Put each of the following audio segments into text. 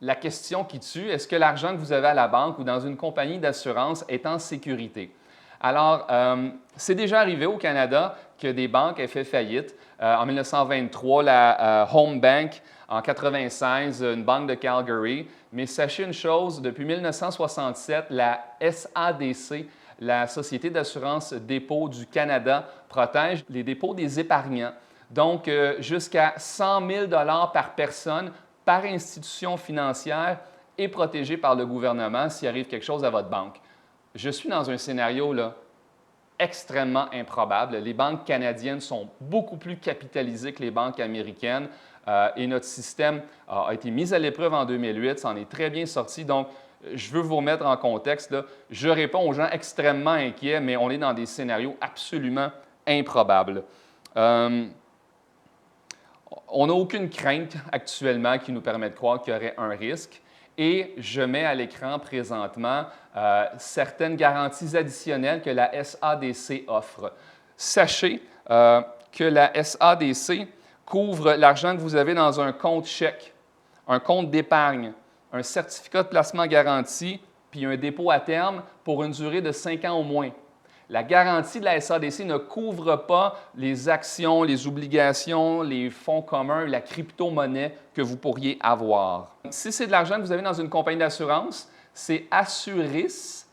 la question qui tue, est-ce que l'argent que vous avez à la banque ou dans une compagnie d'assurance est en sécurité? Alors, c'est déjà arrivé au Canada que des banques aient fait faillite. En 1923, la Home Bank, en 1996, une banque de Calgary. Mais sachez une chose, depuis 1967, la SADC, la Société d'assurance dépôt du Canada, protège les dépôts des épargnants. Donc, jusqu'à 100 000 $ par personne, par institution financière, est protégé par le gouvernement s'il arrive quelque chose à votre banque. Je suis dans un scénario là, extrêmement improbable. Les banques canadiennes sont beaucoup plus capitalisées que les banques américaines et notre système a été mis à l'épreuve en 2008, ça en est très bien sorti. Donc, je veux vous remettre en contexte. Là. Je réponds aux gens extrêmement inquiets, mais on est dans des scénarios absolument improbables. On n'a aucune crainte actuellement qui nous permet de croire qu'il y aurait un risque. Et je mets à l'écran présentement certaines garanties additionnelles que la SADC offre. Sachez que la SADC couvre l'argent que vous avez dans un compte chèque, un compte d'épargne, un certificat de placement garanti, puis un dépôt à terme pour une durée de 5 ans au moins. La garantie de la SADC ne couvre pas les actions, les obligations, les fonds communs, la crypto-monnaie que vous pourriez avoir. Si c'est de l'argent que vous avez dans une compagnie d'assurance, c'est Assuris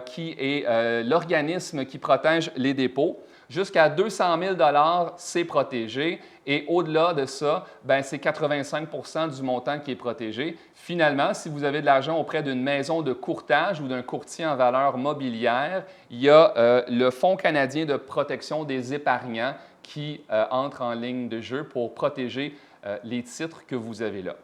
qui est l'organisme qui protège les dépôts. Jusqu'à 200 000 $, c'est protégé. Et au-delà de ça, c'est 85 % du montant qui est protégé. Finalement, si vous avez de l'argent auprès d'une maison de courtage ou d'un courtier en valeurs mobilières, il y a le Fonds canadien de protection des épargnants qui entre en ligne de jeu pour protéger les titres que vous avez là.